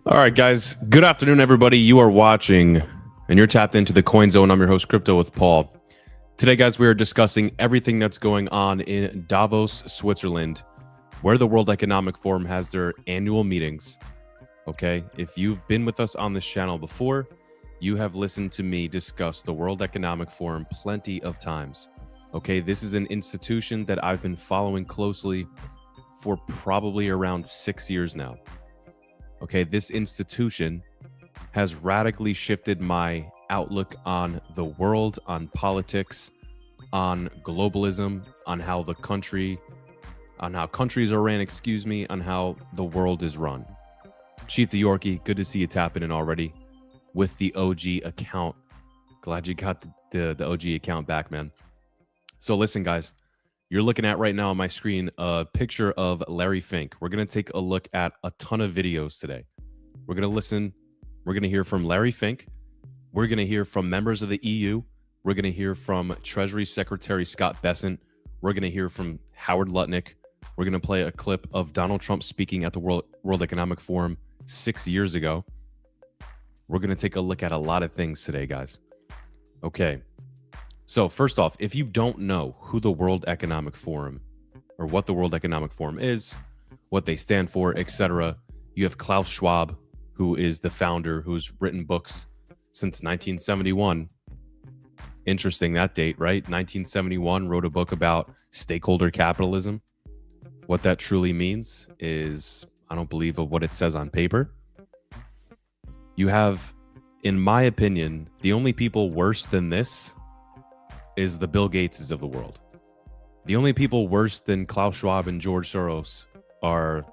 All right, guys. Good afternoon, everybody. You are watching and you're tapped into the Coin Zone. I'm your host, Crypto with Paul. Today, guys, we are discussing everything that's going on in Davos, Switzerland, where the World Economic Forum has their annual meetings. Okay. If you've been with us on this channel before, you have listened to me discuss the World Economic Forum plenty of times. Okay. This is an institution that I've been following closely for probably around 6 years now. Okay, this institution has radically shifted my outlook on the world, on politics, on globalism, on how countries are ran, on how the world is run. Chief the Yorkie, good to see you tapping in already with the OG account. Glad you got the OG account back, man. So listen, guys. You're looking at right now on my screen a picture of Larry Fink. We're going to take a look at a ton of videos today. We're going to listen. We're going to hear from Larry Fink. We're going to hear from members of the EU. We're going to hear from Treasury Secretary Scott Bessent. We're going to hear from Howard Lutnick. We're going to play a clip of Donald Trump speaking at the World Economic Forum 6 years ago. We're going to take a look at a lot of things today, guys. Okay. So first off, if you don't know who the World Economic Forum or what the World Economic Forum is, what they stand for, etc., you have Klaus Schwab, who is the founder, who's written books since 1971. Interesting, that date, right? 1971, wrote a book about stakeholder capitalism. What that truly means is, I don't believe of what it says on paper. You have, in my opinion, the only people worse than this is the Bill Gateses of the world. The only people worse than Klaus Schwab and George Soros are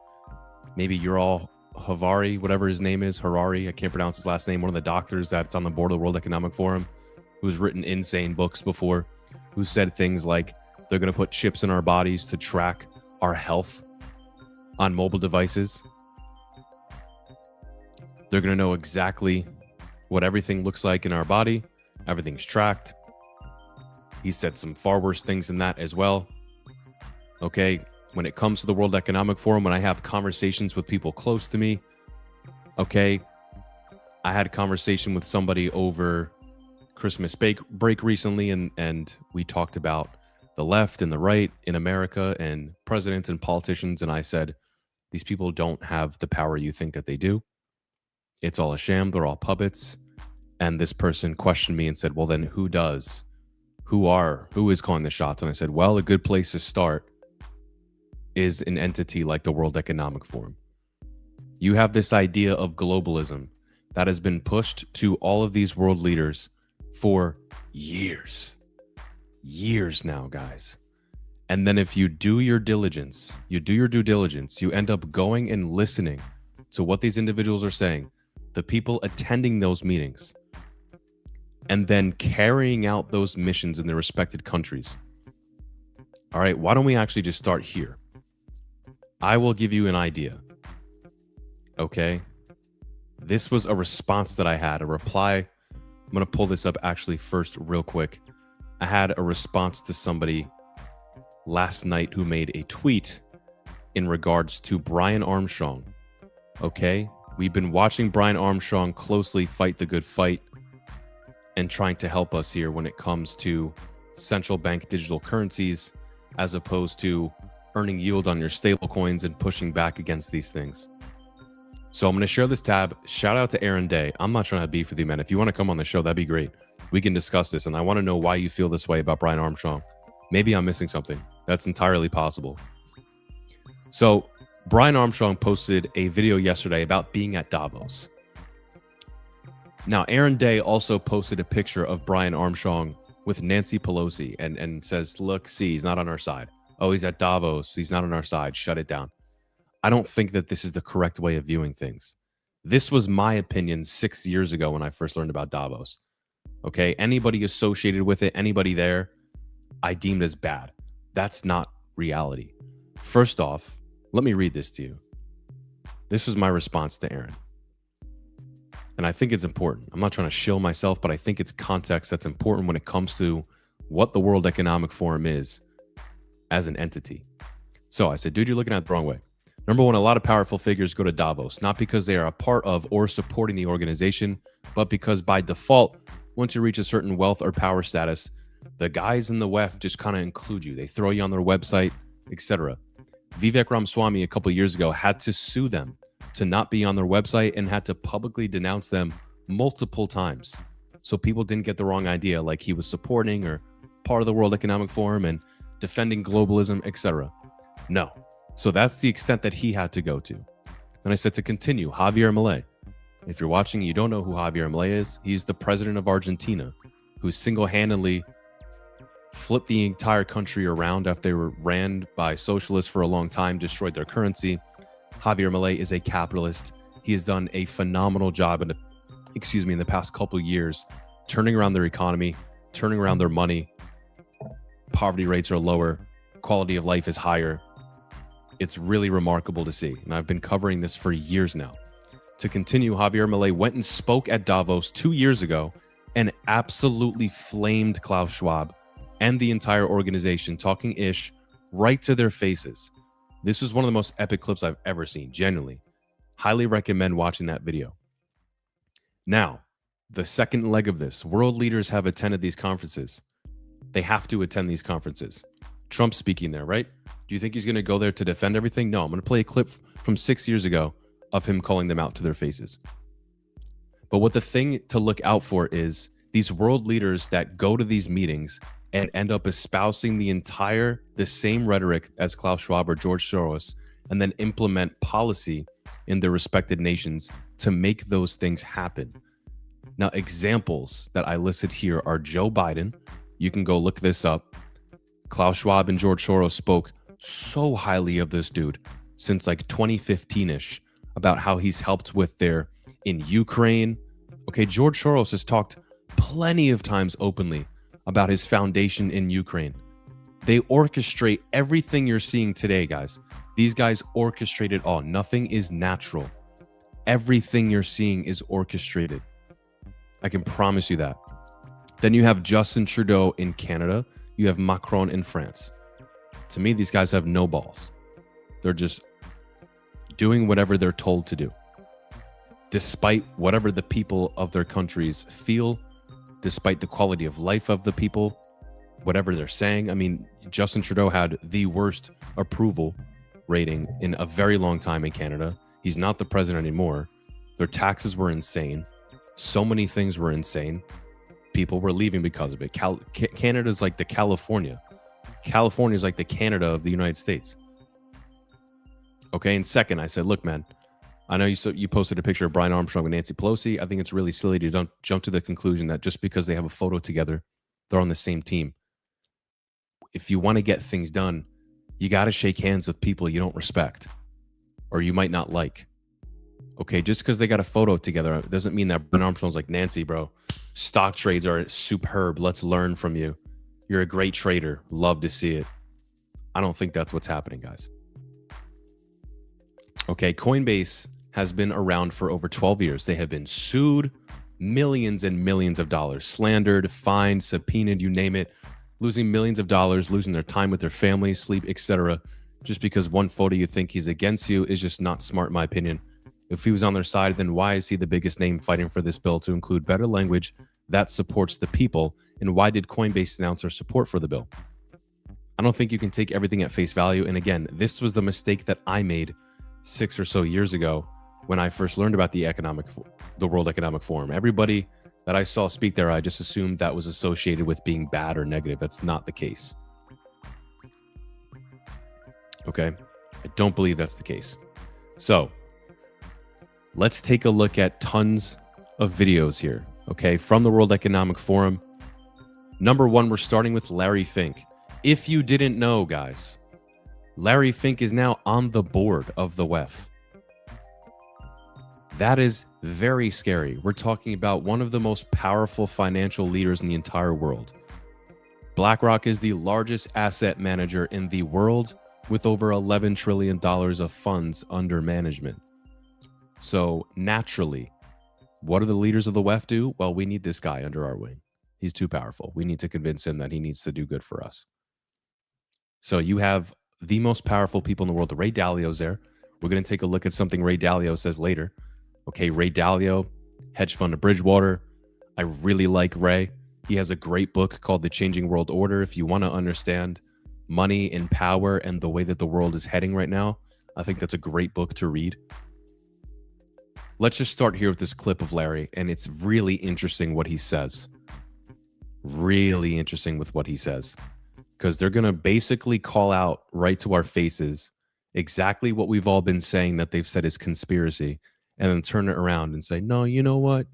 maybe Yuval Harari, whatever his name is, Harari, I can't pronounce his last name, one of the doctors that's on the board of the World Economic Forum, who's written insane books before, who said things like they're going to put chips in our bodies to track our health on mobile devices. They're going to know exactly what everything looks like in our body. Everything's tracked. He said some far worse things than that as well. Okay, when it comes to the World Economic Forum, when I have conversations with people close to me, okay, I had a conversation with somebody over Christmas break recently, and we talked about the left and the right in America and presidents and politicians, and I said, these people don't have the power you think that they do. It's all a sham. They're all puppets. And this person questioned me and said, well, then who does? Who is calling the shots? And I said, well, a good place to start is an entity like the World Economic Forum. You have this idea of globalism that has been pushed to all of these world leaders for years now, guys. And then if you do your diligence, you do your due diligence, you end up going and listening to what these individuals are saying, the people attending those meetings, and then carrying out those missions in their respected countries. All right, why don't we actually just start here? I will give you an idea. Okay. This was a response that I had, a reply. I'm going to pull this up actually first real quick. I had a response to somebody last night who made a tweet in regards to Brian Armstrong. Okay. We've been watching Brian Armstrong closely fight the good fight and trying to help us here when it comes to central bank digital currencies, as opposed to earning yield on your stable coins and pushing back against these things. So I'm going to share this tab. Shout out to Aaron Day. I'm not trying to beef with you, man. If you want to come on the show, that'd be great. We can discuss this. And I want to know why you feel this way about Brian Armstrong. Maybe I'm missing something. That's entirely possible. So Brian Armstrong posted a video yesterday about being at Davos. Now, Aaron Day also posted a picture of Brian Armstrong with Nancy Pelosi and says, look, see, he's not on our side. Oh, he's at Davos. He's not on our side. Shut it down. I don't think that this is the correct way of viewing things. This was my opinion 6 years ago when I first learned about Davos. Okay, anybody associated with it, anybody there, I deemed as bad. That's not reality. First off, let me read this to you. This was my response to Aaron. And I think it's important. I'm not trying to shill myself, but I think it's context that's important when it comes to what the World Economic Forum is as an entity. So I said, dude, you're looking at it the wrong way. Number one, a lot of powerful figures go to Davos, not because they are a part of or supporting the organization, but because by default, once you reach a certain wealth or power status, the guys in the WEF just kind of include you. They throw you on their website, etc. Vivek Ramaswamy a couple years ago had to sue them to not be on their website and had to publicly denounce them multiple times. So people didn't get the wrong idea, like he was supporting or part of the World Economic Forum and defending globalism, etc. No. So that's the extent that he had to go to. And I said to continue, Javier Milei. If you're watching, you don't know who Javier Milei is. He's the president of Argentina, who single-handedly flipped the entire country around after they were ran by socialists for a long time, destroyed their currency. Javier Milei is a capitalist. He has done a phenomenal job in the past couple of years, turning around their economy, turning around their money. Poverty rates are lower. Quality of life is higher. It's really remarkable to see. And I've been covering this for years now. To continue, Javier Milei went and spoke at Davos 2 years ago and absolutely flamed Klaus Schwab and the entire organization, talking ish right to their faces. This was one of the most epic clips I've ever seen, genuinely. Highly recommend watching that video. Now, the second leg of this, world leaders have attended these conferences. They have to attend these conferences. Trump's speaking there, right? Do you think he's going to go there to defend everything? No, I'm going to play a clip from 6 years ago of him calling them out to their faces. But what the thing to look out for is these world leaders that go to these meetings and end up espousing the same rhetoric as Klaus Schwab or George Soros, and then implement policy in their respected nations to make those things happen. Now, examples that I listed here are Joe Biden. You can go look this up. Klaus Schwab and George Soros spoke so highly of this dude since like 2015-ish about how he's helped with in Ukraine. Okay, George Soros has talked plenty of times openly about his foundation in Ukraine. They orchestrate everything you're seeing today, guys. These guys orchestrate it all. Nothing is natural. Everything you're seeing is orchestrated. I can promise you that. Then you have Justin Trudeau in Canada. You have Macron in France. To me, these guys have no balls. They're just doing whatever they're told to do, despite whatever the people of their countries feel, despite the quality of life of the people, whatever they're saying. I mean, Justin Trudeau had the worst approval rating in a very long time in Canada. He's not the president anymore. Their taxes were insane. So many things were insane. People were leaving because of it. Canada's like the California. California's like the Canada of the United States. Okay, and second, I said, look, man, I know you posted a picture of Brian Armstrong and Nancy Pelosi. I think it's really silly to jump to the conclusion that just because they have a photo together, they're on the same team. If you want to get things done, you got to shake hands with people you don't respect or you might not like. Okay, just because they got a photo together doesn't mean that Brian Armstrong's like, Nancy, bro, stock trades are superb. Let's learn from you. You're a great trader. Love to see it. I don't think that's what's happening, guys. Okay, Coinbase has been around for over 12 years. They have been sued, millions and millions of dollars, slandered, fined, subpoenaed, you name it, losing millions of dollars, losing their time with their family, sleep, etc. Just because one photo you think he's against you is just not smart, in my opinion. If he was on their side, then why is he the biggest name fighting for this bill to include better language that supports the people? And why did Coinbase announce their support for the bill? I don't think you can take everything at face value. And again, this was the mistake that I made 6 or so years ago when I first learned about the World Economic Forum. Everybody that I saw speak there, I just assumed that was associated with being bad or negative. That's not the case. Okay, I don't believe that's the case. So let's take a look at tons of videos here, okay, from the World Economic Forum. Number one, we're starting with Larry Fink. If you didn't know, guys, Larry Fink is now on the board of the WEF. That is very scary. We're talking about one of the most powerful financial leaders in the entire world. BlackRock is the largest asset manager in the world with over $11 trillion of funds under management. So naturally, what do the leaders of the WEF do? Well, we need this guy under our wing. He's too powerful. We need to convince him that he needs to do good for us. So you have the most powerful people in the world. Ray Dalio's there. We're going to take a look at something Ray Dalio says later. Okay, Ray Dalio, hedge fund of Bridgewater. I really like Ray. He has a great book called The Changing World Order. If you want to understand money and power and the way that the world is heading right now, I think that's a great book to read. Let's just start here with this clip of Larry, and it's really interesting what he says. Really interesting with what he says, because they're going to basically call out right to our faces exactly what we've all been saying that they've said is conspiracy, and then turn it around and say, no, you know what?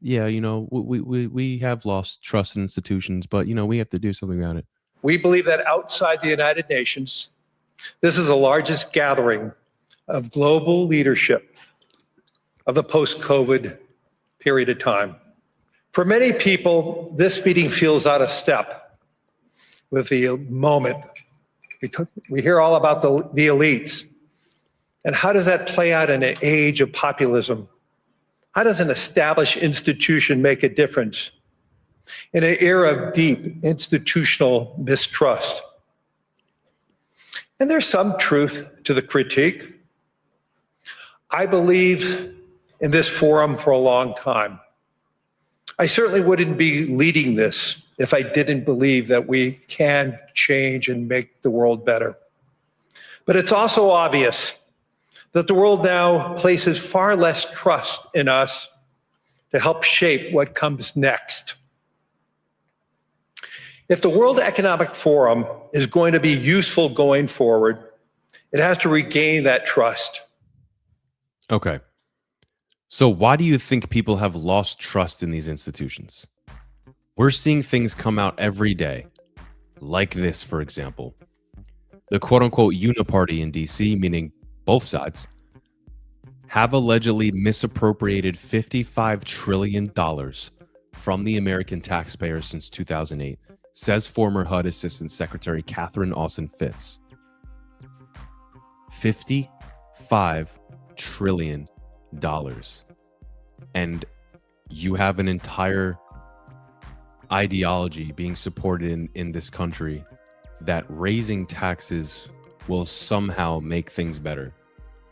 Yeah, we have lost trust in institutions, but, we have to do something about it. We believe that outside the United Nations, this is the largest gathering of global leadership of the post-COVID period of time. For many people, this meeting feels out of step with the moment. We hear all about the elites. And how does that play out in an age of populism? How does an established institution make a difference in an era of deep institutional mistrust? And there's some truth to the critique. I believe in this forum for a long time. I certainly wouldn't be leading this if I didn't believe that we can change and make the world better. But it's also obvious that the world now places far less trust in us to help shape what comes next. If the World Economic Forum is going to be useful going forward, it has to regain that trust. Okay. So why do you think people have lost trust in these institutions? We're seeing things come out every day, like this, for example. The quote-unquote uniparty in D.C., meaning both sides, have allegedly misappropriated $55 trillion from the American taxpayer since 2008, says former HUD Assistant Secretary Catherine Austin Fitts. $55 trillion. And you have an entire ideology being supported in this country that raising taxes will somehow make things better.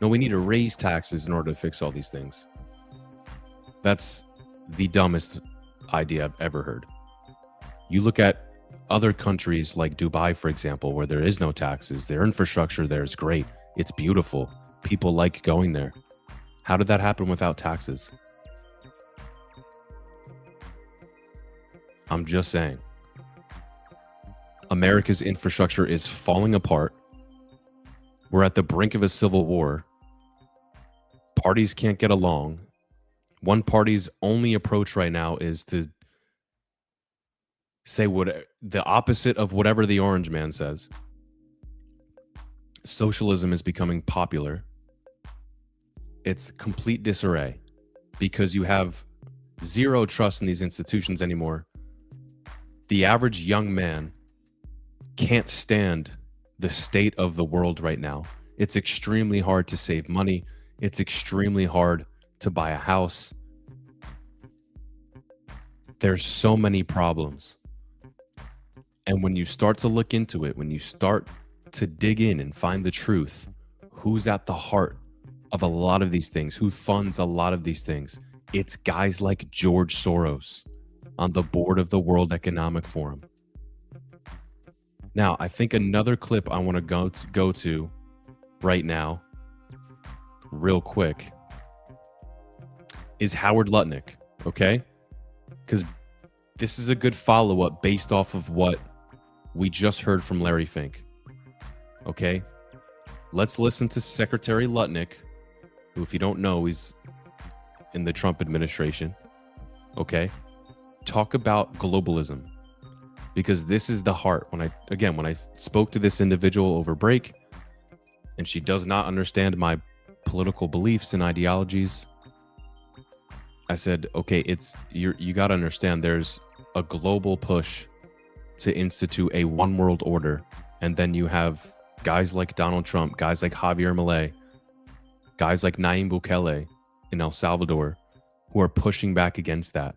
No, we need to raise taxes in order to fix all these things. That's the dumbest idea I've ever heard. You look at other countries like Dubai, for example, where there is no taxes. Their infrastructure there is great. It's beautiful. People like going there. How did that happen without taxes? I'm just saying. America's infrastructure is falling apart. We're at the brink of a civil war. Parties can't get along. One party's only approach right now is to say the opposite of whatever the orange man says. Socialism is becoming popular. It's complete disarray because you have zero trust in these institutions anymore. The average young man can't stand the state of the world right now. It's extremely hard to save money. It's extremely hard to buy a house. There's so many problems. And when you start to look into it, when you start to dig in and find the truth, who's at the heart of a lot of these things, who funds a lot of these things, it's guys like George Soros on the board of the World Economic Forum. Now, I think another clip I want to go to right now, real quick, is Howard Lutnick, okay? Because this is a good follow-up based off of what we just heard from Larry Fink, okay? Let's listen to Secretary Lutnick, who, if you don't know, he's in the Trump administration, okay? Talk about globalism, because this is the heart. When I spoke to this individual over break, and she does not understand my political beliefs and ideologies, I said, okay, you got to understand there's a global push to institute a one world order, and then you have guys like Donald Trump, guys like Javier Milei, guys like Nayib Bukele in El Salvador, who are pushing back against that.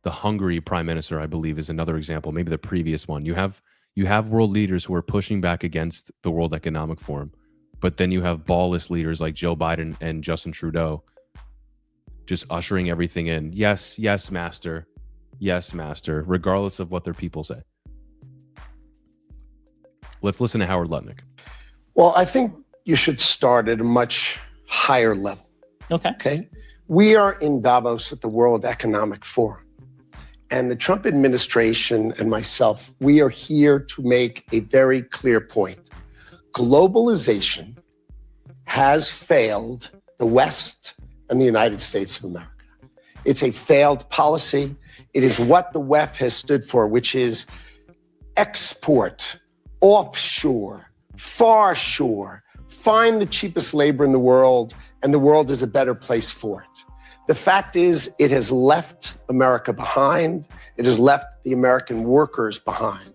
The Hungary prime minister, I believe, is another example, maybe the previous one. You have world leaders who are pushing back against the World Economic Forum. But then you have ballless leaders like Joe Biden and Justin Trudeau just ushering everything in. Yes, yes, master. Yes, master, regardless of what their people say. Let's listen to Howard Lutnick. Well, I think you should start at a much higher level. Okay. We are in Davos at the World Economic Forum. And the Trump administration and myself, we are here to make a very clear point. Globalization has failed the West and the United States of America. It's a failed policy. It is what the WEF has stood for, which is export, offshore, far shore, find the cheapest labor in the world, and the world is a better place for it. The fact is, it has left America behind. It has left the American workers behind.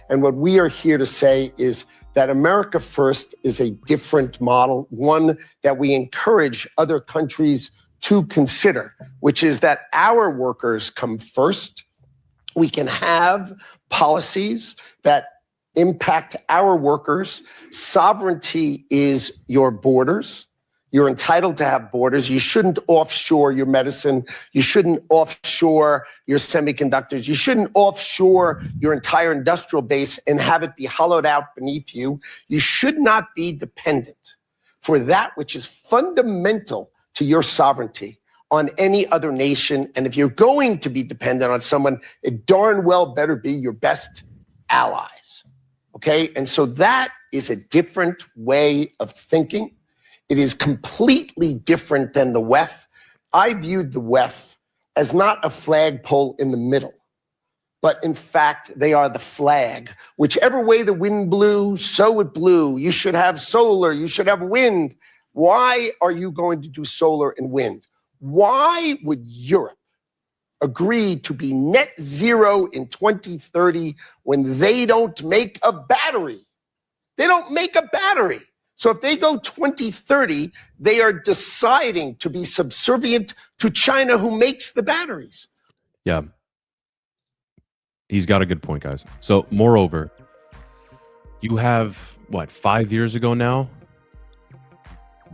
And what we are here to say is that America First is a different model, one that we encourage other countries to consider, which is that our workers come first. We can have policies that impact our workers. Sovereignty is your borders. You're entitled to have borders. You shouldn't offshore your medicine. You shouldn't offshore your semiconductors. You shouldn't offshore your entire industrial base and have it be hollowed out beneath you. You should not be dependent for that which is fundamental to your sovereignty on any other nation. And if you're going to be dependent on someone, it darn well better be your best allies. Okay? And so that is a different way of thinking. It is completely different than the WEF. I viewed the WEF as not a flagpole in the middle, but in fact, they are the flag. Whichever way the wind blew, so it blew. You should have solar, you should have wind. Why are you going to do solar and wind? Why would Europe agree to be net zero in 2030 when they don't make a battery? They don't make a battery. So if they go 2030, they are deciding to be subservient to China, who makes the batteries. Yeah. He's got a good point, guys. So moreover, you have, 5 years ago now,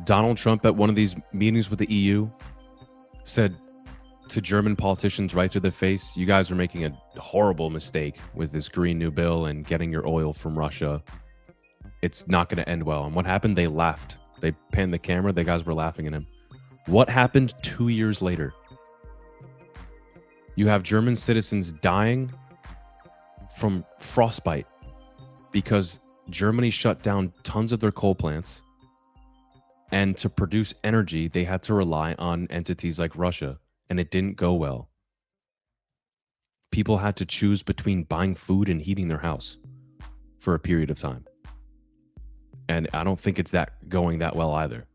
Donald Trump at one of these meetings with the EU said to German politicians right to their face, you guys are making a horrible mistake with this Green New Bill and getting your oil from Russia. It's not going to end well. And what happened? They laughed. They panned the camera. The guys were laughing at him. What happened 2 years later? You have German citizens dying from frostbite because Germany shut down tons of their coal plants. And to produce energy, they had to rely on entities like Russia. And it didn't go well. People had to choose between buying food and heating their house for a period of time. And I don't think it's going that well either.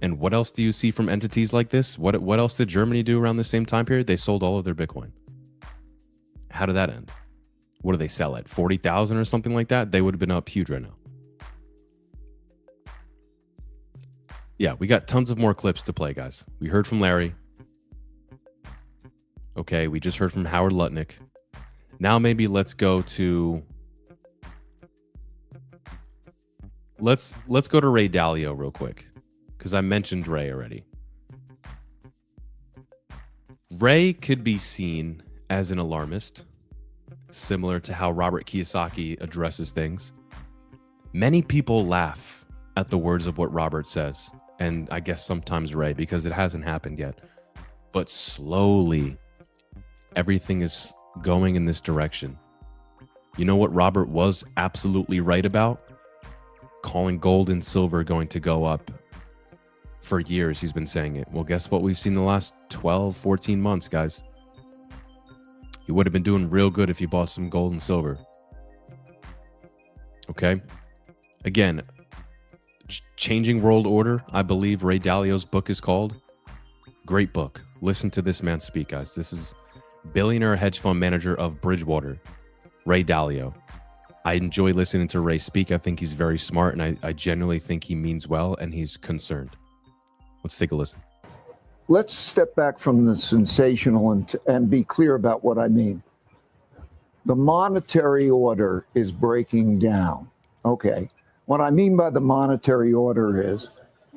And what else do you see from entities like this? What else did Germany do around the same time period? They sold all of their Bitcoin. How did that end? What do they sell at? 40,000 or something like that? They would have been up huge right now. Yeah, we got tons of more clips to play, guys. We heard from Larry. Okay, we just heard from Howard Lutnick. Now maybe let's go to... Let's go to Ray Dalio real quick, because I mentioned Ray already. Ray could be seen as an alarmist, similar to how Robert Kiyosaki addresses things. Many people laugh at the words of what Robert says, and I guess sometimes Ray, because it hasn't happened yet. But slowly, everything is going in this direction. You know what Robert was absolutely right about? Calling gold and silver going to go up. For years, he's been saying it. Well, guess what we've seen the last 12, 14 months, guys? You would have been doing real good if you bought some gold and silver. Okay? Again, Changing World Order, I believe Ray Dalio's book is called. Great book. Listen to this man speak, guys. This is billionaire hedge fund manager of Bridgewater, Ray Dalio. I enjoy listening to Ray speak. I think he's very smart, and I genuinely think he means well, and he's concerned. Let's take a listen. Let's step back from the sensational and be clear about what I mean. The monetary order is breaking down. Okay. What I mean by the monetary order is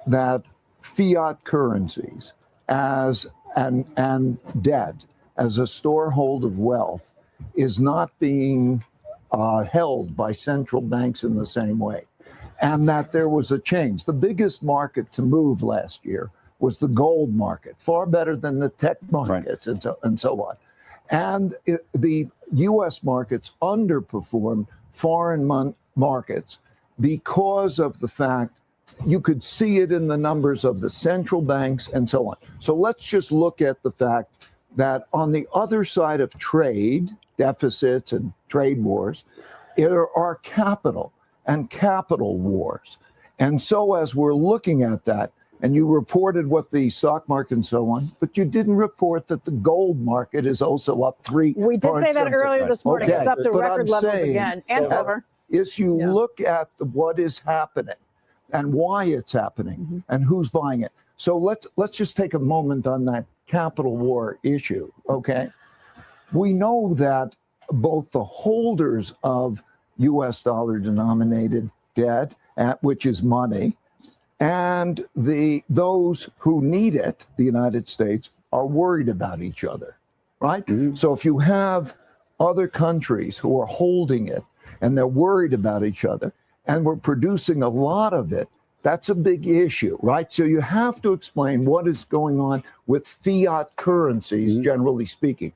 that fiat currencies and debt as a storehold of wealth is not being held by central banks in the same way, and that there was a change. The biggest market to move last year was the gold market, far better than the tech markets, right, and so on. And the U.S. markets underperformed foreign markets because of the fact you could see it in the numbers of the central banks and so on. So let's just look at the fact that on the other side of trade deficits and trade wars, there are capital and capital wars. And so as we're looking at that, and you reported what the stock market and so on, but you didn't report that the gold market is also up 3. We did say that earlier this morning. Okay. It's up to But record I'm levels saying again, and silver. Is you look at what is happening and why it's happening and who's buying it. So let's just take a moment on that capital war issue, okay? We know that both the holders of US dollar denominated debt, which is money, and those who need it, the United States, are worried about each other, right? So if you have other countries who are holding it and they're worried about each other and we're producing a lot of it, that's a big issue, right? So you have to explain what is going on with fiat currencies, generally speaking.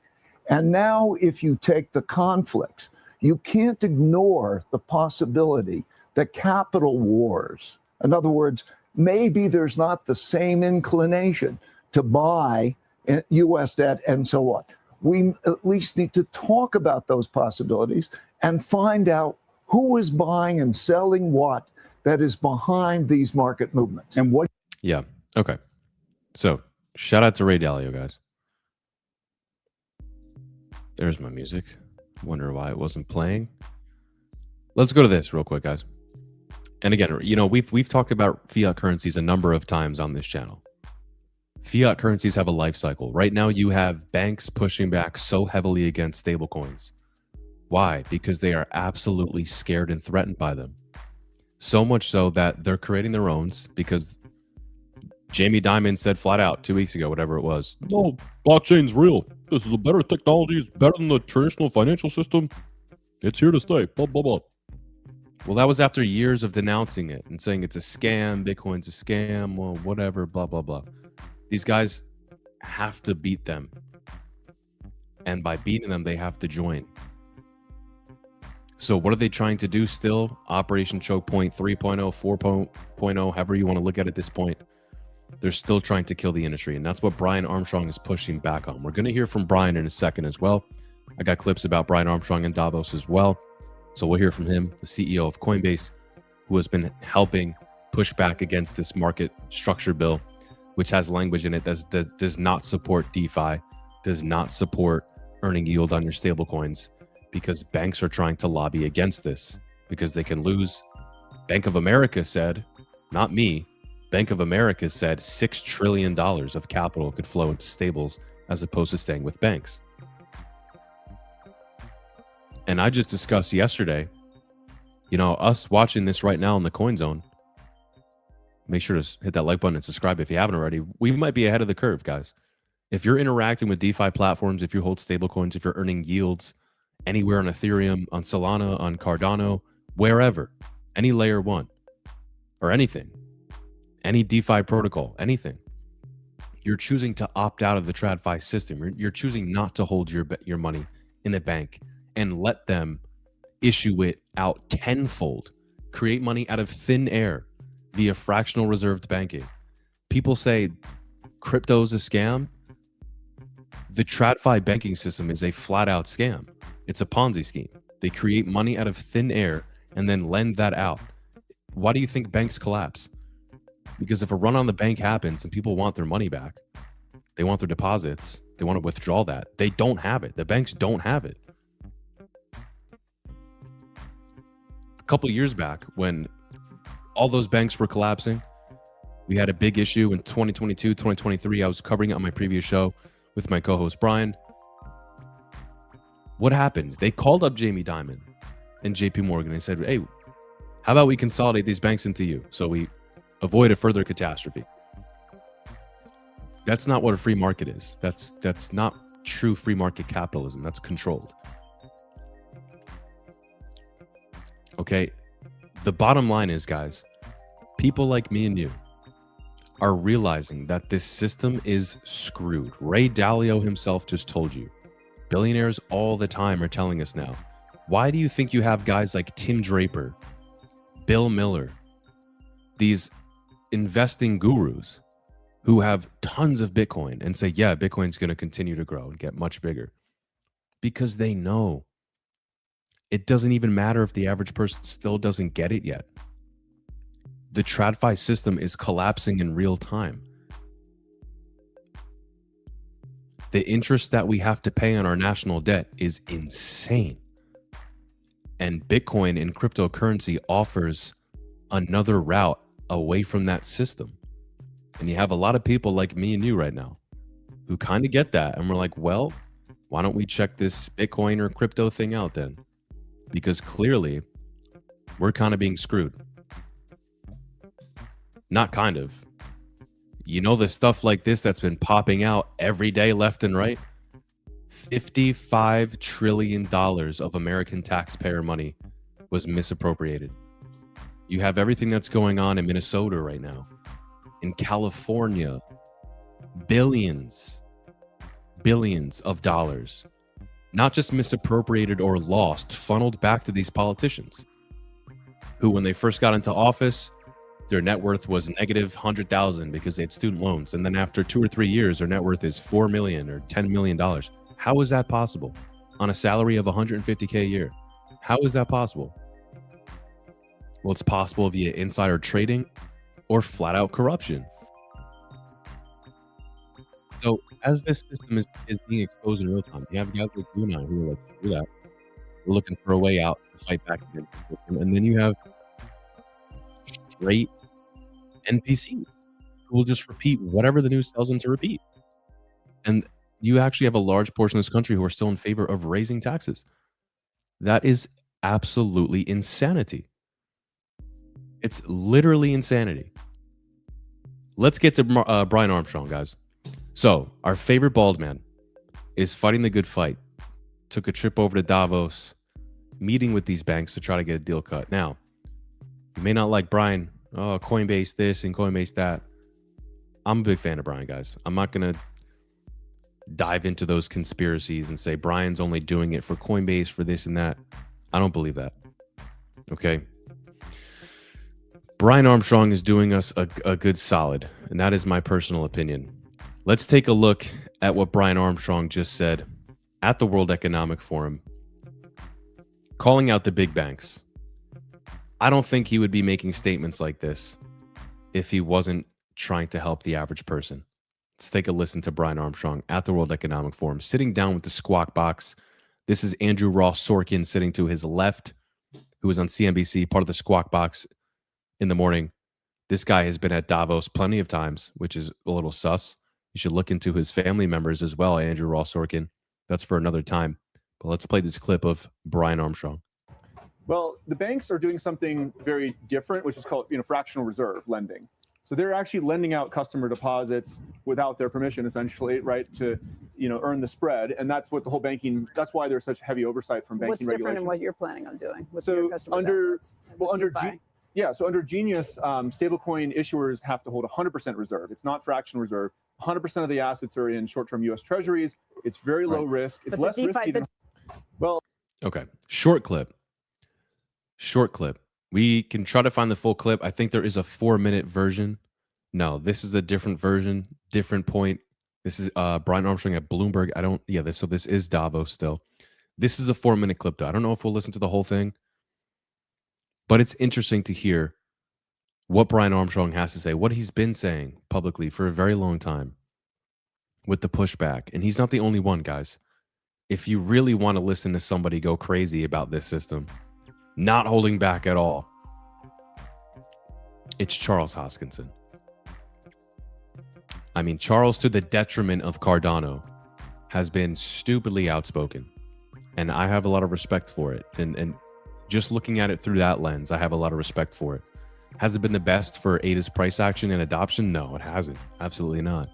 And now if you take the conflicts, you can't ignore the possibility that capital wars, in other words, maybe there's not the same inclination to buy U.S. debt and so on. We at least need to talk about those possibilities and find out who is buying and selling what that is behind these market movements. And what? Yeah. Okay. So shout out to Ray Dalio, guys. There's my music. Wonder why it wasn't playing. Let's go to this real quick, guys. And again, you know, we've talked about fiat currencies a number of times on this channel. Fiat currencies have a life cycle. Right now, you have banks pushing back so heavily against stablecoins. Why? Because they are absolutely scared and threatened by them. So much so that they're creating their own, because Jamie Dimon said flat out 2 weeks ago, whatever it was, no, blockchain's real. This is a better technology. It's better than the traditional financial system. It's here to stay. Blah, blah, blah. Well, that was after years of denouncing it and saying it's a scam, Bitcoin's a scam, well, whatever, blah, blah, blah. These guys have to beat them. And by beating them, they have to join. So what are they trying to do still? Operation Choke Point 3.0, 4.0, however you want to look at it at this point. They're still trying to kill the industry. And that's what Brian Armstrong is pushing back on. We're going to hear from Brian in a second as well. I got clips about Brian Armstrong and Davos as well. So we'll hear from him, the CEO of Coinbase, who has been helping push back against this market structure bill, which has language in it that does not support DeFi, does not support earning yield on your stablecoins, because banks are trying to lobby against this because they can lose. Bank of America said, not me, Bank of America said $6 trillion of capital could flow into stables as opposed to staying with banks. And I just discussed yesterday, you know, us watching this right now in the Coin Zone, make sure to hit that like button and subscribe if you haven't already. We might be ahead of the curve, guys. If you're interacting with DeFi platforms, if you hold stablecoins, if you're earning yields anywhere on Ethereum, on Solana, on Cardano, wherever, any layer one or anything, any DeFi protocol, anything, you're choosing to opt out of the TradFi system. You're choosing not to hold your money in a bank and let them issue it out tenfold, create money out of thin air via fractional reserved banking. People say crypto's a scam. The TradFi banking system is a flat out scam. It's a Ponzi scheme. They create money out of thin air and then lend that out. Why do you think banks collapse? Because if a run on the bank happens and people want their money back, they want their deposits, they want to withdraw that. They don't have it. The banks don't have it. A couple years back, when all those banks were collapsing, we had a big issue in 2022, 2023. I was covering it on my previous show with my co-host Brian. What happened? They called up Jamie Dimon and JP Morgan and said, hey, How about we consolidate these banks into you so we avoid a further catastrophe? That's not what a free market is. That's not true free market capitalism. That's controlled. Okay, the bottom line is, guys, people like me and you are realizing that this system is screwed. Ray Dalio himself just told you. Billionaires all the time are telling us now. Why do you think you have guys like Tim Draper, Bill Miller, these investing gurus who have tons of Bitcoin and say, yeah, Bitcoin's going to continue to grow and get much bigger? Because they know it doesn't even matter if the average person still doesn't get it yet. The TradFi system is collapsing in real time. The interest that we have to pay on our national debt is insane. And Bitcoin and cryptocurrency offers another route away from that system. And you have a lot of people like me and you right now who kind of get that. And we're like, well, why don't we check this Bitcoin or crypto thing out then? Because clearly we're kind of being screwed. Not kind of. You know, the stuff like this that's been popping out every day left and right? $55 trillion of American taxpayer money was misappropriated. You have everything that's going on in Minnesota right now. In California, billions of dollars, not just misappropriated or lost, funneled back to these politicians who, when they first got into office, their net worth was negative 100,000 because they had student loans. And then after 2 or 3 years, their net worth is $4 million or $10 million. How is that possible on a salary of $150K a year? How is that possible? Well, it's possible via insider trading or flat out corruption. So as this system is being exposed in real time, you have guys like you and I who are like, do that. We're looking for a way out to fight back against the system. And then you have straight NPCs who will just repeat whatever the news tells them to repeat. And you actually have a large portion of this country who are still in favor of raising taxes. That is absolutely insanity. It's literally insanity. Let's get to Brian Armstrong, guys. So our favorite bald man is fighting the good fight. Took a trip over to Davos, meeting with these banks to try to get a deal cut. Now, you may not like Brian. Oh, Coinbase this and Coinbase that. I'm a big fan of Brian, guys. I'm not going to dive into those conspiracies and say Brian's only doing it for Coinbase, for this and that. I don't believe that. Okay. Brian Armstrong is doing us a good solid, and that is my personal opinion. Let's take a look at what Brian Armstrong just said at the World Economic Forum, calling out the big banks. I don't think he would be making statements like this if he wasn't trying to help the average person. Let's take a listen to Brian Armstrong at the World Economic Forum, sitting down with the Squawk Box. This is Andrew Ross Sorkin sitting to his left, who is on CNBC, part of the Squawk Box in the morning. This guy has been at Davos plenty of times, which is a little sus. You should look into his family members as well, Andrew Ross Sorkin. That's for another time. But let's play this clip of Brian Armstrong. Well, the banks are doing something very different, which is called, fractional reserve lending. So they're actually lending out customer deposits without their permission, essentially, right, to, earn the spread. And that's what the whole banking, that's why there's such heavy oversight from banking What's different regulation. in what you're planning on doing with So your customers' assets? So under Genius, stablecoin issuers have to hold 100% reserve. It's not fractional reserve. 100% of the assets are in short-term U.S. Treasuries. It's very low risk. It's less risky than... Well, okay. Short clip. We can try to find the full clip. I think there is a 4-minute version. No, this is a different version, different point. This is Brian Armstrong at Bloomberg. So this is Davos still. This is a 4-minute clip though. I don't know if we'll listen to the whole thing, but it's interesting to hear what Brian Armstrong has to say, what he's been saying publicly for a very long time with the pushback. And he's not the only one, guys. If you really want to listen to somebody go crazy about this system, not holding back at all, it's Charles Hoskinson. I mean, Charles, to the detriment of Cardano, has been stupidly outspoken. And I have a lot of respect for it. And just looking at it through that lens, I have a lot of respect for it. Has it been the best for ADA's price action and adoption? No, it hasn't. Absolutely not.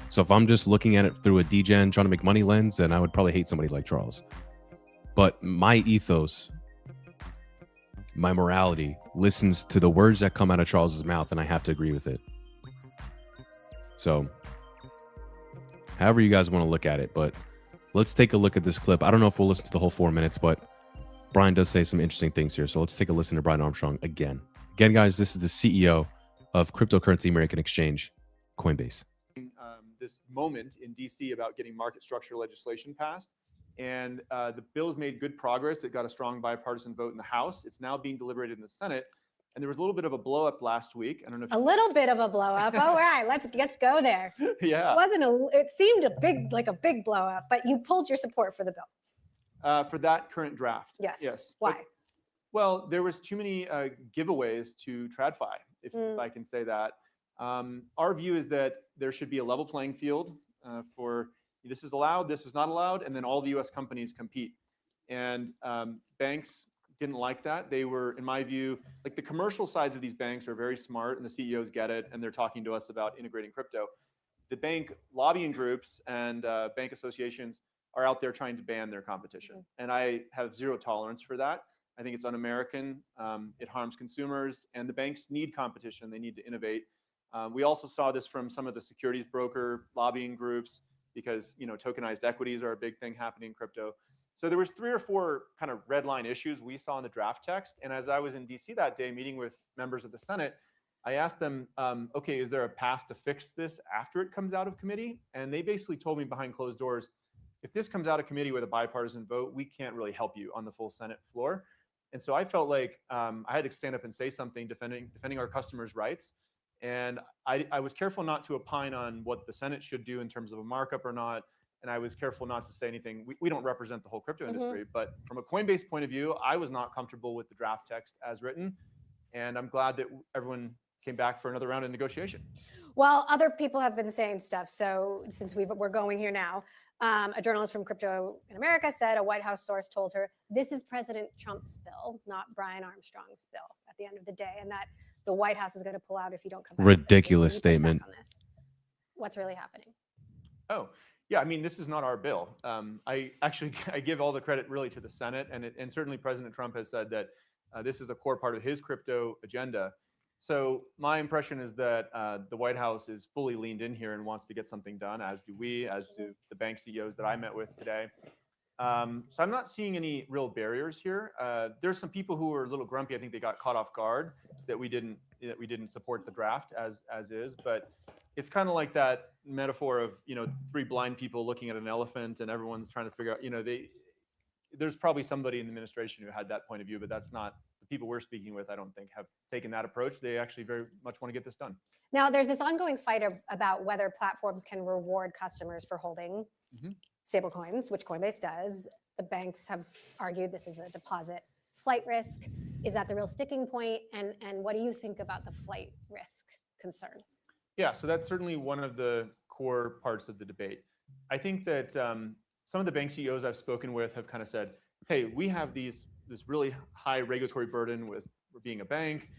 So if I'm just looking at it through a DGen trying to make money lens, then I would probably hate somebody like Charles. But my ethos, my morality, listens to the words that come out of Charles's mouth, and I have to agree with it. So however you guys want to look at it, but let's take a look at this clip. I don't know if we'll listen to the whole 4 minutes, but Brian does say some interesting things here. So let's take a listen to Brian Armstrong again. Again, guys, this is the CEO of Cryptocurrency American Exchange, Coinbase. This moment in DC about getting market structure legislation passed. And the bill's made good progress. It got a strong bipartisan vote in the House. It's now being deliberated in the Senate. And there was a little bit of a blow up last week. I don't know if a little bit of a blow up. All right, let's go there. Yeah. It seemed like a big blow up, but you pulled your support for the bill. For that current draft. Yes. Yes. Why? Well, there was too many giveaways to TradFi, if I can say that. Our view is that there should be a level playing field for this is allowed, this is not allowed, and then all the US companies compete. And banks didn't like that. They were, in my view, like the commercial sides of these banks are very smart and the CEOs get it, and they're talking to us about integrating crypto. The bank lobbying groups and bank associations are out there trying to ban their competition. And I have zero tolerance for that. I think it's un-American. It harms consumers, and the banks need competition. They need to innovate. We also saw this from some of the securities broker lobbying groups because tokenized equities are a big thing happening in crypto. So there was 3 or 4 kind of red line issues we saw in the draft text. And as I was in DC that day meeting with members of the Senate, I asked them, okay, is there a path to fix this after it comes out of committee? And they basically told me behind closed doors, if this comes out of committee with a bipartisan vote, we can't really help you on the full Senate floor. And so I felt like I had to stand up and say something defending our customers' rights. And I was careful not to opine on what the Senate should do in terms of a markup or not. And I was careful not to say anything. We don't represent the whole crypto industry, but from a Coinbase point of view, I was not comfortable with the draft text as written. And I'm glad that everyone came back for another round of negotiation. Well, other people have been saying stuff. So since we're going here now, a journalist from Crypto in America said a White House source told her, this is President Trump's bill, not Brian Armstrong's bill at the end of the day. And that the White House is going to pull out if you don't come back. Ridiculous statement. On this. What's really happening? Oh, yeah. I mean, this is not our bill. I give all the credit really to the Senate. And certainly President Trump has said that this is a core part of his crypto agenda. So my impression is that the White House is fully leaned in here and wants to get something done, as do we, as do the bank CEOs that I met with today. So I'm not seeing any real barriers here. There's some people who are a little grumpy. I think they got caught off guard that we didn't support the draft as is. But it's kind of like that metaphor of 3 blind people looking at an elephant and everyone's trying to figure out. There's probably somebody in the administration who had that point of view, but that's not the people we're speaking with. I don't think have taken that approach. They actually very much want to get this done. Now, there's this ongoing fight about whether platforms can reward customers for holding stablecoins, which Coinbase does. The banks have argued this is a deposit flight risk. Is that the real sticking point? And what do you think about the flight risk concern? Yeah, so that's certainly one of the core parts of the debate. I think that some of the bank CEOs I've spoken with have kind of said, hey, we have this really high regulatory burden with being a bank,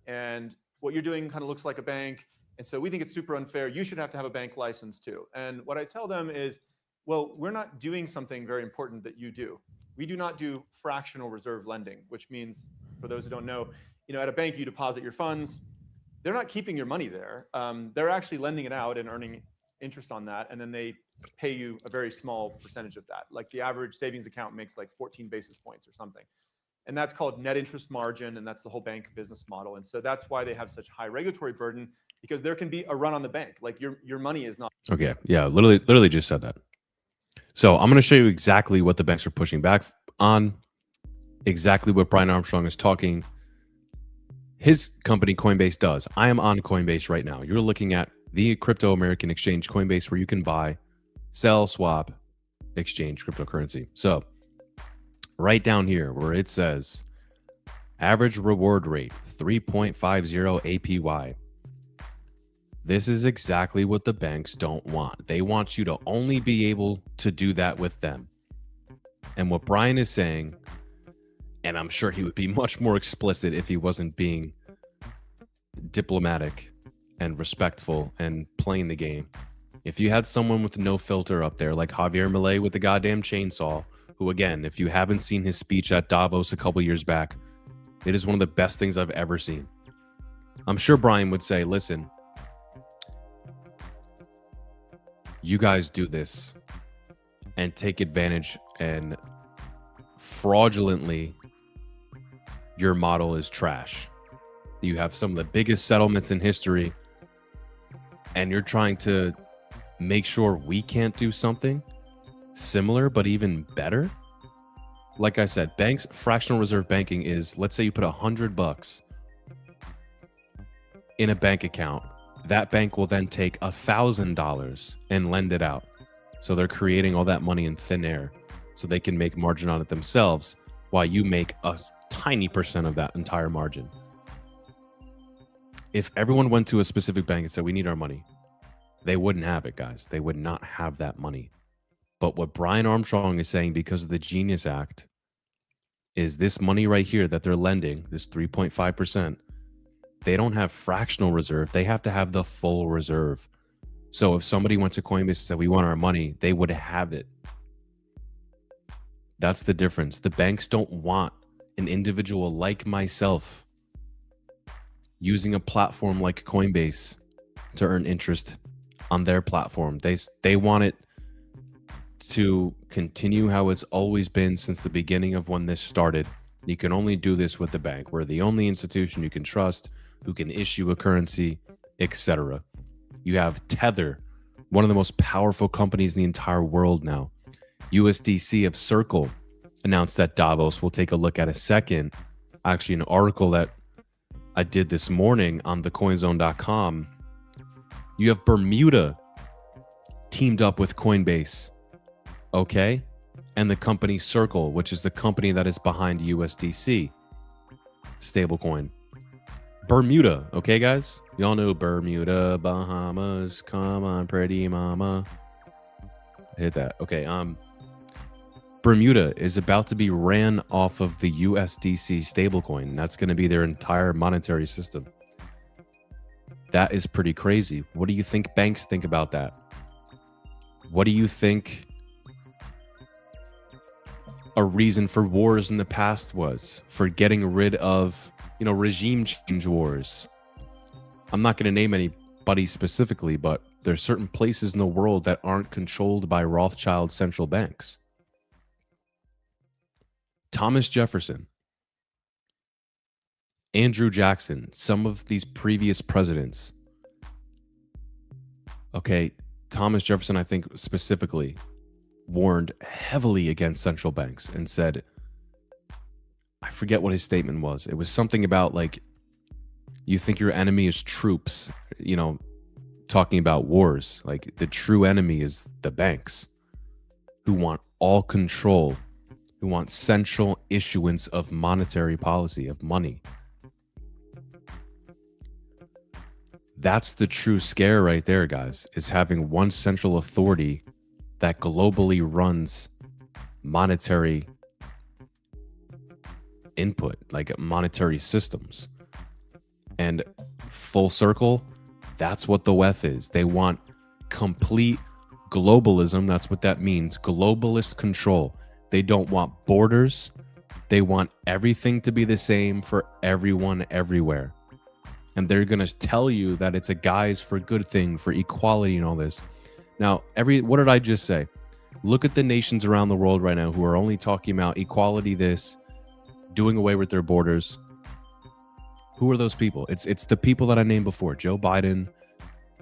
and what you're doing kind of looks like a bank. And so we think it's super unfair. You should have to have a bank license too. And what I tell them is, well, we're not doing something very important that you do. We do not do fractional reserve lending, which means, for those who don't know, at a bank, you deposit your funds. They're not keeping your money there. They're actually lending it out and earning interest on that. And then they pay you a very small percentage of that. Like the average savings account makes like 14 basis points or something. And that's called net interest margin. And that's the whole bank business model. And so that's why they have such high regulatory burden, because there can be a run on the bank. Like your money is not. Okay. Yeah. Literally just said that. So I'm going to show you exactly what the banks are pushing back on, exactly what Brian Armstrong is talking. His company, Coinbase, does. I am on Coinbase right now. You're looking at the Crypto American Exchange, Coinbase, where you can buy, sell, swap, exchange cryptocurrency. So right down here where it says average reward rate, 3.50 APY. This is exactly what the banks don't want. They want you to only be able to do that with them. And what Brian is saying, And I'm sure he would be much more explicit if he wasn't being diplomatic and respectful and playing the game. If you had someone with no filter up there, like Javier Milei with the goddamn chainsaw, who, again, if you haven't seen his speech at Davos a couple years back, it is one of the best things I've ever seen. I'm sure Brian would say, listen, you guys do this and take advantage, and fraudulently, your model is trash. You have some of the biggest settlements in history, and you're trying to make sure we can't do something similar, but even better. Like I said, banks, fractional reserve banking is, let's say you put $100 in a bank account. That bank will then take $1,000 and lend it out. So they're creating all that money in thin air so they can make margin on it themselves while you make a tiny percent of that entire margin. If everyone went to a specific bank and said, we need our money, they wouldn't have it, guys. They would not have that money. But what Brian Armstrong is saying, because of the Genius Act, is this money right here that they're lending, this 3.5%, they don't have fractional reserve. They have to have the full reserve. So if somebody went to Coinbase and said, we want our money, they would have it. That's the difference. The banks don't want an individual like myself using a platform like Coinbase to earn interest on their platform. They want it to continue how it's always been since the beginning of when this started. You can only do this with the bank. We're the only institution you can trust, who can issue a currency, etc. You have Tether, one of the most powerful companies in the entire world now. USDC of Circle announced at Davos. We'll take a look at a second. Actually, an article that I did this morning on thecoinzone.com. You have Bermuda teamed up with Coinbase, okay? And the company Circle, which is the company that is behind USDC stablecoin. Bermuda, okay, guys? Y'all know Bermuda, Bahamas. Come on, pretty mama. Hit that. Okay, Bermuda is about to be ran off of the USDC stablecoin. That's going to be their entire monetary system. That is pretty crazy. What do you think banks think about that? What do you think a reason for wars in the past was? For getting rid of, regime change wars. I'm not going to name anybody specifically, but there's certain places in the world that aren't controlled by Rothschild central banks. Thomas Jefferson, Andrew Jackson, some of these previous presidents. Okay, Thomas Jefferson, I think specifically, warned heavily against central banks and said, I forget what his statement was. It was something about like, you think your enemy is troops, talking about wars. Like the true enemy is the banks, who want all control, who want central issuance of monetary policy, of money. That's the true scare right there, guys, is having one central authority that globally runs monetary input, like monetary systems. And full circle, that's what the WEF is. They want complete globalism. That's what that means. Globalist control. They don't want borders. They want everything to be the same for everyone everywhere. And they're going to tell you that it's a guise for good thing, for equality and all this. Now, what did I just say? Look at the nations around the world right now who are only talking about equality, this, doing away with their borders. Who are those people? It's the people that I named before. Joe Biden,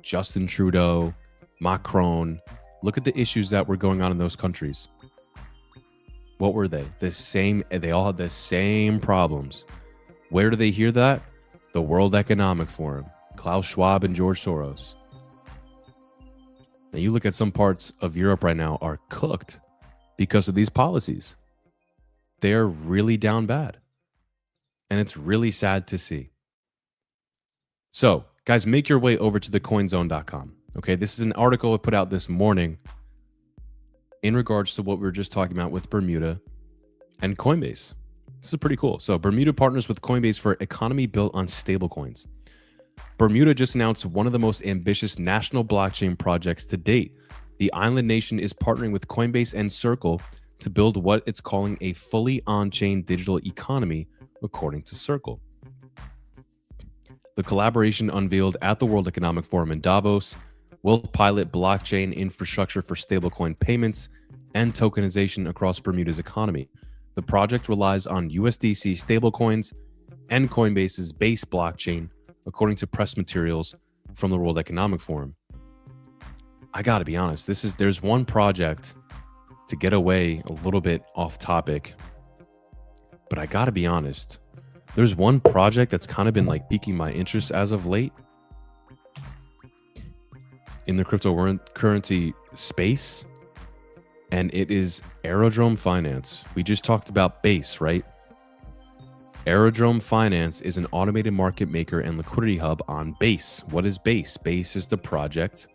Justin Trudeau, Macron. Look at the issues that were going on in those countries. What were they? They all had the same problems. Where do they hear that? The World Economic Forum, Klaus Schwab and George Soros. Now you look at some parts of Europe right now are cooked because of these policies. They're really down bad. And it's really sad to see. So, guys, make your way over to thecoinzone.com. Okay, this is an article I put out this morning in regards to what we were just talking about with Bermuda and Coinbase. This is pretty cool. So Bermuda partners with Coinbase for economy built on stablecoins. Bermuda just announced one of the most ambitious national blockchain projects to date. The island nation is partnering with Coinbase and Circle to build what it's calling a fully on-chain digital economy, according to Circle. The collaboration unveiled at the World Economic Forum in Davos will pilot blockchain infrastructure for stablecoin payments and tokenization across Bermuda's economy. The project relies on USDC stablecoins and Coinbase's base blockchain, according to press materials from the World Economic Forum. I gotta be honest, there's one project, to get away a little bit off topic, but I gotta be honest, there's one project that's kind of been like piquing my interest as of late in the cryptocurrency space, and it is Aerodrome Finance. We just talked about Base, right? Aerodrome Finance is an automated market maker and liquidity hub on Base. What is Base? Base is the project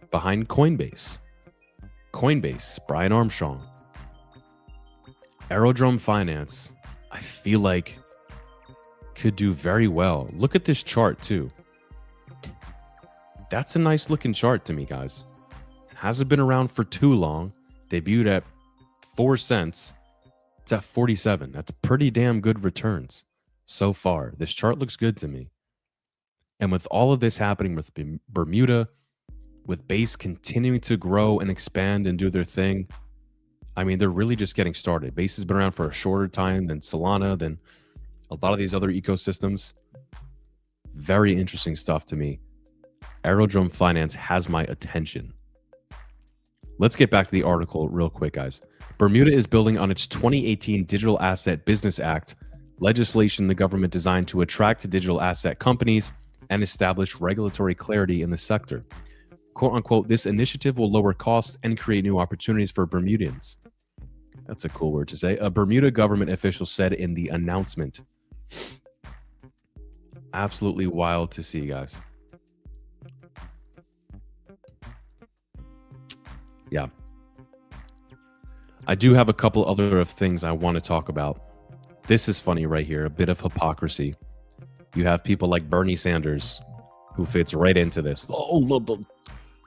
behind Coinbase. Coinbase, Brian Armstrong. Aerodrome Finance, I feel like could do very well. Look at this chart too. That's a nice looking chart to me, guys. Hasn't been around for too long. Debuted at 4 cents. It's at 47. That's pretty damn good returns so far. This chart looks good to me. And with all of this happening with Bermuda, with Base continuing to grow and expand and do their thing, I mean, they're really just getting started. Base has been around for a shorter time than Solana, than a lot of these other ecosystems. Very interesting stuff to me. Aerodrome Finance has my attention. Let's get back to the article real quick, guys. Bermuda is building on its 2018 Digital Asset Business Act, legislation the government designed to attract digital asset companies and establish regulatory clarity in the sector. Quote unquote, this initiative will lower costs and create new opportunities for Bermudians. That's a cool word to say. A Bermuda government official said in the announcement. Absolutely wild to see, guys. Yeah. I do have a couple other of things I want to talk about. This is funny right here, a bit of hypocrisy. You have people like Bernie Sanders, who fits right into this. Oh,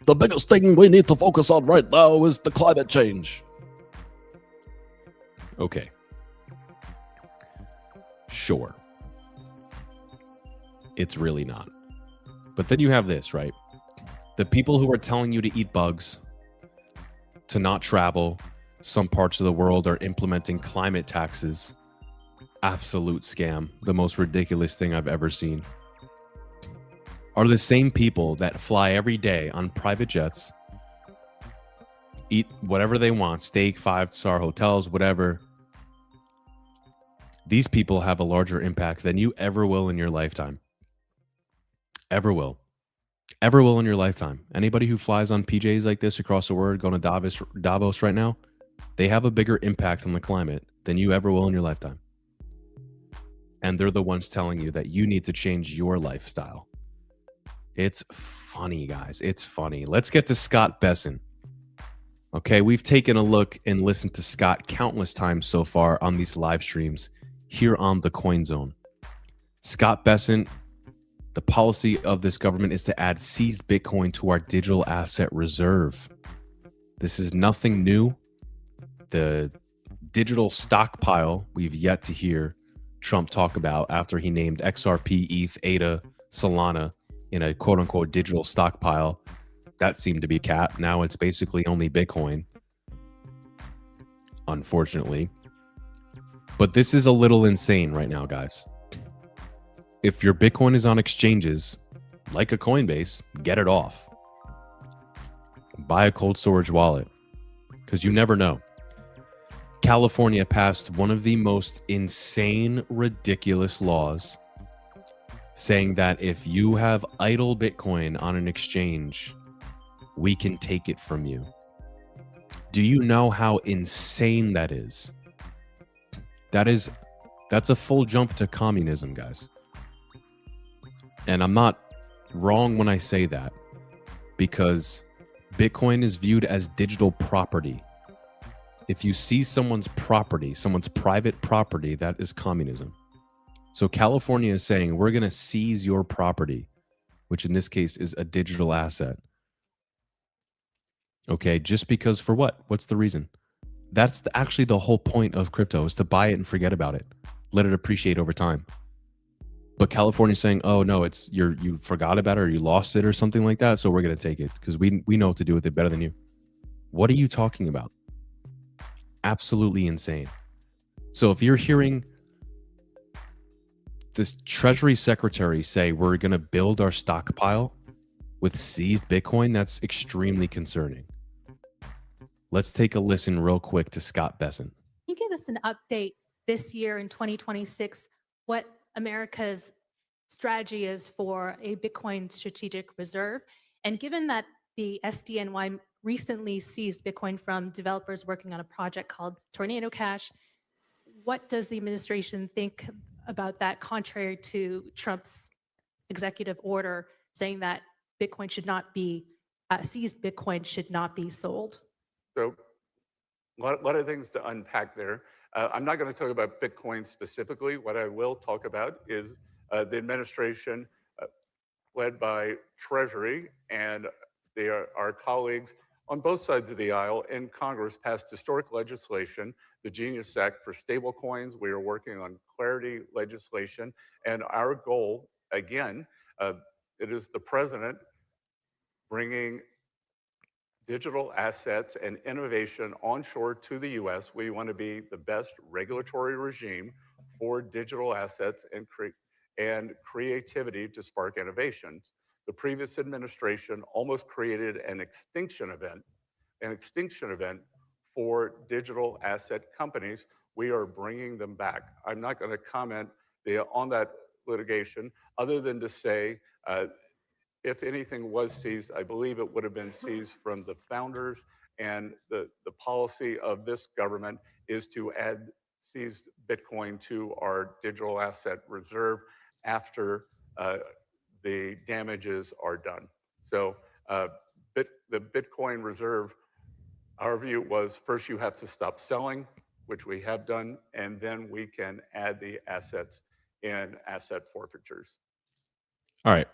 the biggest thing we need to focus on right now is the climate change. Okay. Sure. It's really not. But then you have this, right? The people who are telling you to eat bugs, to not travel. Some parts of the world are implementing climate taxes. Absolute scam. The most ridiculous thing I've ever seen. Are the same people that fly every day on private jets, eat whatever they want, steak, 5-star hotels, whatever. These people have a larger impact than you ever will in your lifetime. Ever will. Ever will in your lifetime. Anybody who flies on PJs like this across the world, going to Davos right now, they have a bigger impact on the climate than you ever will in your lifetime. And they're the ones telling you that you need to change your lifestyle. It's funny, guys. It's funny. Let's get to Scott Bessent. Okay, we've taken a look and listened to Scott countless times so far on these live streams here on the Coin Zone. Scott Bessent, the policy of this government is to add seized Bitcoin to our digital asset reserve. This is nothing new. The digital stockpile we've yet to hear Trump talk about after he named XRP, ETH, ADA, Solana in a quote-unquote digital stockpile. That seemed to be capped. Now it's basically only Bitcoin, unfortunately. But this is a little insane right now, guys. If your Bitcoin is on exchanges, like a Coinbase, get it off. Buy a cold storage wallet, because you never know. California passed one of the most insane, ridiculous laws saying that if you have idle Bitcoin on an exchange, we can take it from you. Do you know how insane that is? That's a full jump to communism, guys. And I'm not wrong when I say that, because Bitcoin is viewed as digital property. If you seize someone's property, someone's private property, that is communism. So California is saying, we're going to seize your property, which in this case is a digital asset. Okay, just because for what? What's the reason? That's actually the whole point of crypto, is to buy it and forget about it. Let it appreciate over time. But California's saying, oh no, it's you forgot about it or you lost it or something like that, so we're going to take it because we know what to do with it better than you. What are you talking about? Absolutely insane. So if you're hearing this Treasury Secretary say we're going to build our stockpile with seized Bitcoin, that's extremely concerning. Let's take a listen real quick to Scott Bessent. Can you give us an update this year in 2026, what America's strategy is for a Bitcoin strategic reserve? And given that the SDNY recently seized Bitcoin from developers working on a project called Tornado Cash, what does the administration think about that, contrary to Trump's executive order saying that Bitcoin should not be, seized Bitcoin should not be sold? So a lot of things to unpack there. I'm not going to talk about Bitcoin specifically. What I will talk about is the administration led by Treasury and our colleagues on both sides of the aisle in Congress passed historic legislation, the Genius Act for stablecoins. We are working on clarity legislation. And our goal, again, it is the president bringing digital assets and innovation onshore to the US. We want to be the best regulatory regime for digital assets and creativity to spark innovation. The previous administration almost created an extinction event for digital asset companies. We are bringing them back. I'm not going to comment on that litigation other than to say, if anything was seized, I believe it would have been seized from the founders, and the policy of this government is to add seized Bitcoin to our digital asset reserve after the damages are done. So the Bitcoin reserve, our view was first you have to stop selling, which we have done, and then we can add the assets in asset forfeitures. All right.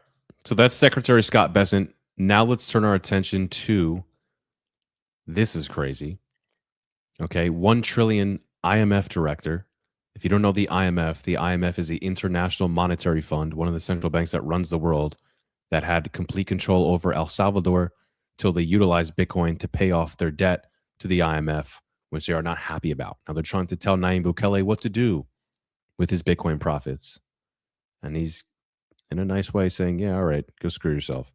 So that's Secretary Scott Bessent. Now let's turn our attention to, this is crazy. Okay, 1 trillion IMF director. If you don't know the IMF is the International Monetary Fund, one of the central banks that runs the world, that had complete control over El Salvador till they utilized Bitcoin to pay off their debt to the IMF, which they are not happy about. Now they're trying to tell Nayib Bukele what to do with his Bitcoin profits. And he's in a nice way saying, yeah, all right, go screw yourself.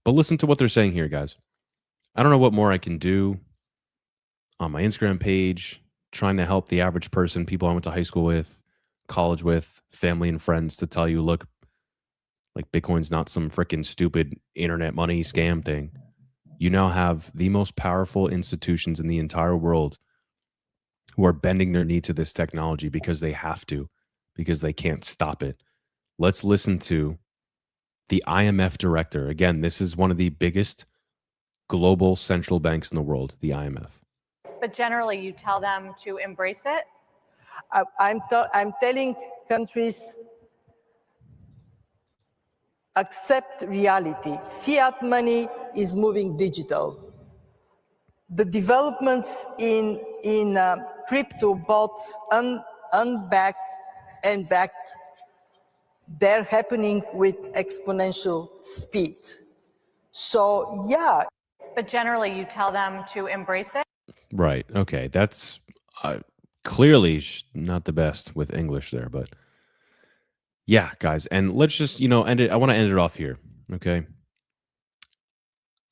But listen to what they're saying here, guys. I don't know what more I can do on my Instagram page, trying to help the average person, people I went to high school with, college with, family and friends, to tell you, look, like Bitcoin's not some freaking stupid internet money scam thing. You now have the most powerful institutions in the entire world who are bending their knee to this technology because they have to, because they can't stop it. Let's listen to the IMF director. Again, this is one of the biggest global central banks in the world, the IMF. But generally, you tell them to embrace it? I'm telling countries, accept reality. Fiat money is moving digital. The developments in crypto, both unbacked and backed, they're happening with exponential speed. So, yeah. But generally, you tell them to embrace it? Right. Okay. That's clearly not the best with English there, but yeah, guys. And let's just, end it. I want to end it off here. Okay.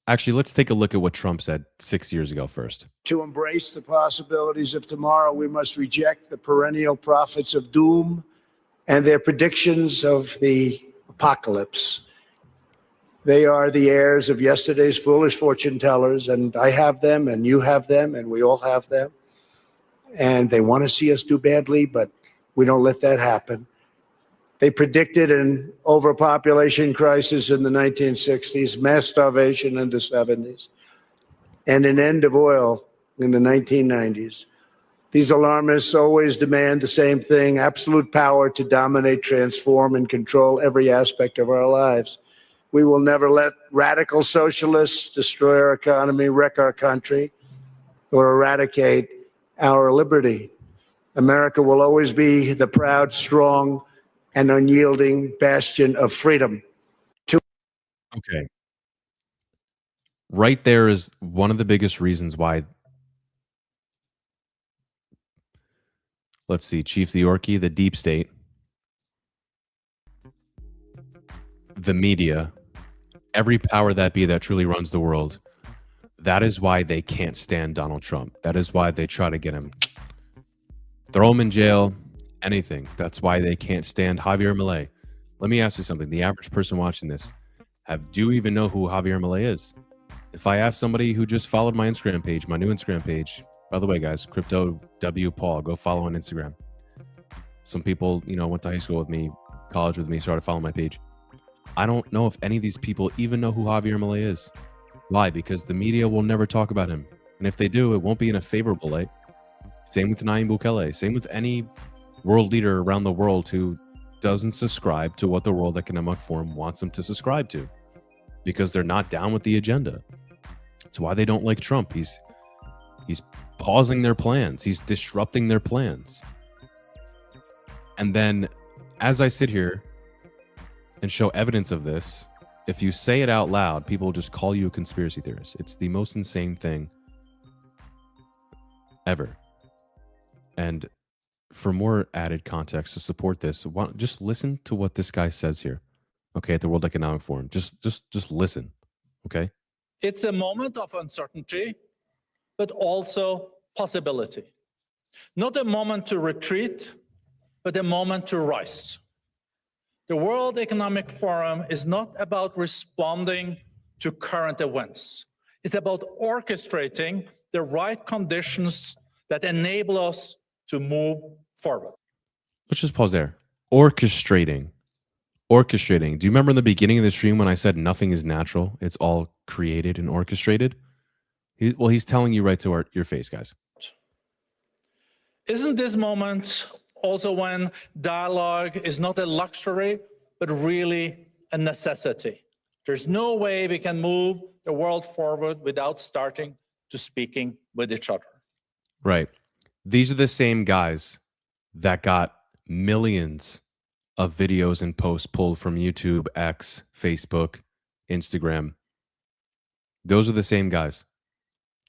Actually, let's take a look at what Trump said 6 years ago first. To embrace the possibilities of tomorrow, we must reject the perennial prophets of doom and their predictions of the apocalypse. They are the heirs of yesterday's foolish fortune tellers, and I have them, and you have them, and we all have them. And they want to see us do badly, but we don't let that happen. They predicted an overpopulation crisis in the 1960s, mass starvation in the 70s, and an end of oil in the 1990s. These alarmists always demand the same thing: absolute power to dominate, transform, and control every aspect of our lives. We will never let radical socialists destroy our economy, wreck our country, or eradicate our liberty. America will always be the proud, strong, and unyielding bastion of freedom. Okay. Right there is one of the biggest reasons why. Let's see, Chief the Orky, the deep state, the media, every power that be that truly runs the world. That is why they can't stand Donald Trump. That is why they try to get him, throw him in jail, anything. That's why they can't stand Javier Milei. Let me ask you something. The average person watching this, do you even know who Javier Milei is? If I ask somebody who just followed my Instagram page, my new Instagram page, by the way, guys, Crypto W Paul, go follow on Instagram. Some people, went to high school with me, college with me, started following my page. I don't know if any of these people even know who Javier Milei is. Why? Because the media will never talk about him. And if they do, it won't be in a favorable light. Same with Nayib Bukele. Same with any world leader around the world who doesn't subscribe to what the World Economic Forum wants them to subscribe to. Because they're not down with the agenda. It's why they don't like Trump. He's pausing their plans. He's disrupting their plans. And then, as I sit here and show evidence of this, if you say it out loud, people will just call you a conspiracy theorist. It's the most insane thing ever. And for more added context to support this, just listen to what this guy says here. Okay, at the World Economic Forum. Just listen. Okay? It's a moment of uncertainty, but also possibility. Not a moment to retreat, but a moment to rise. The World Economic Forum is not about responding to current events. It's about orchestrating the right conditions that enable us to move forward. Let's just pause there. Orchestrating. Do you remember in the beginning of the stream when I said nothing is natural? It's all created and orchestrated. He's telling you right to your face, guys. Isn't this moment also when dialogue is not a luxury, but really a necessity? There's no way we can move the world forward without starting to speaking with each other. Right. These are the same guys that got millions of videos and posts pulled from YouTube, X, Facebook, Instagram. Those are the same guys.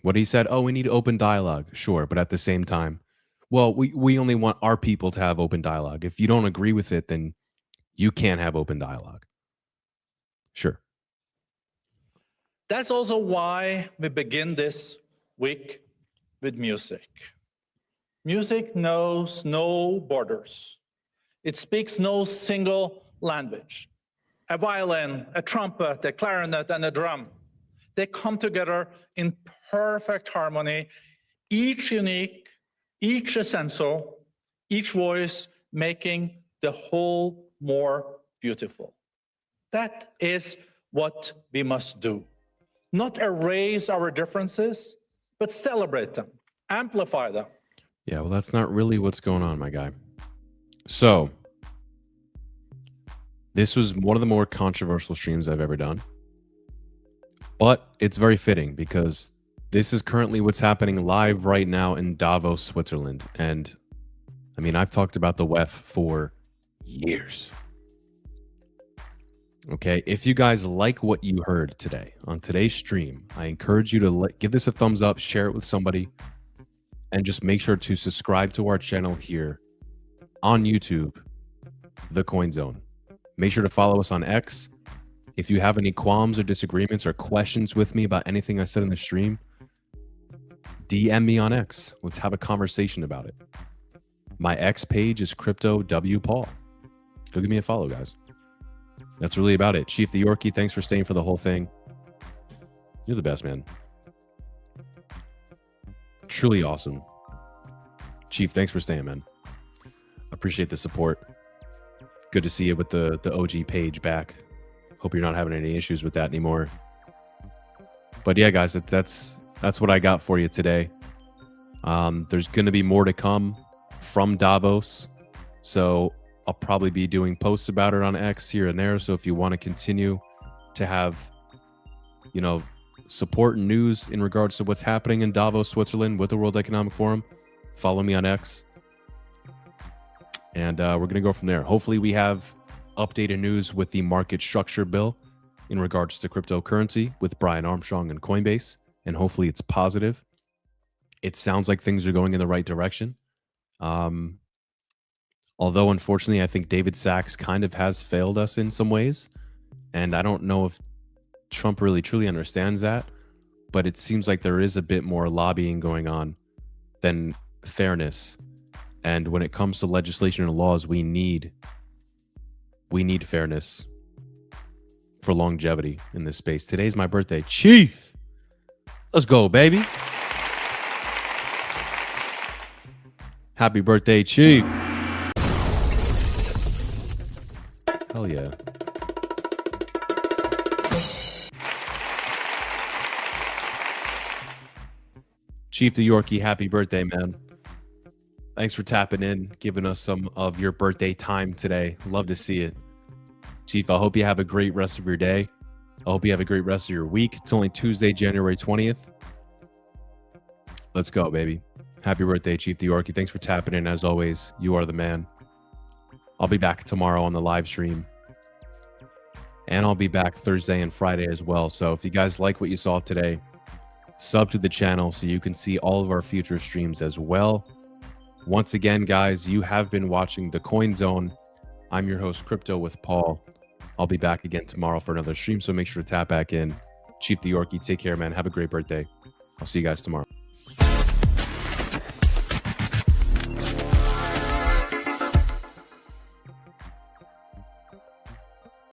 What he said, we need open dialogue. Sure, but at the same time, well, we only want our people to have open dialogue. If you don't agree with it, then you can't have open dialogue. Sure. That's also why we begin this week with music. Music knows no borders. It speaks no single language. A violin, a trumpet, a clarinet, and a drum. They come together in perfect harmony, each unique, each essential, each voice making the whole more beautiful. That is what we must do. Not erase our differences, but celebrate them, amplify them. Yeah, well, that's not really what's going on, my guy. So, this was one of the more controversial streams I've ever done. But it's very fitting because this is currently what's happening live right now in Davos, Switzerland. And I mean, I've talked about the WEF for years. Okay, if you guys like what you heard today on today's stream, I encourage you to give this a thumbs up, share it with somebody, and just make sure to subscribe to our channel here on YouTube, The Coin Zone. Make sure to follow us on X. If you have any qualms or disagreements or questions with me about anything I said in the stream, DM me on X. Let's have a conversation about it. My X page is Crypto W Paul. Go give me a follow, guys. That's really about it. Chief the Yorkie, thanks for staying for the whole thing. You're the best, man. Truly awesome. Chief, thanks for staying, man. Appreciate the support. Good to see you with the OG page back. Hope you're not having any issues with that anymore. But yeah, guys, that's what I got for you today. There's going to be more to come from Davos. So I'll probably be doing posts about it on X here and there. So if you want to continue to have, support and news in regards to what's happening in Davos, Switzerland with the World Economic Forum, follow me on X. And we're going to go from there. Hopefully we have updated news with the market structure bill in regards to cryptocurrency with Brian Armstrong and Coinbase. And hopefully it's positive. It sounds like things are going in the right direction. Although, unfortunately, I think David Sachs kind of has failed us in some ways. And I don't know if Trump really truly understands that. But it seems like there is a bit more lobbying going on than fairness. And when it comes to legislation and laws, we need fairness for longevity in this space. Today's my birthday. Chief! Let's go, baby. Happy birthday, Chief. Hell yeah. Chief the Yorkie, happy birthday, man. Thanks for tapping in, giving us some of your birthday time today. Love to see it. Chief, I hope you have a great rest of your day. I hope you have a great rest of your week. It's only Tuesday, January 20th. Let's go, baby. Happy birthday, Chief the Yorkie. Thanks for tapping in. As always, you are the man. I'll be back tomorrow on the live stream. And I'll be back Thursday and Friday as well. So if you guys like what you saw today, sub to the channel so you can see all of our future streams as well. Once again, guys, you have been watching The Coin Zone. I'm your host, Crypto with Paul. I'll be back again tomorrow for another stream, so make sure to tap back in. Chief the Yorkie, take care, man. Have a great birthday. I'll see you guys tomorrow.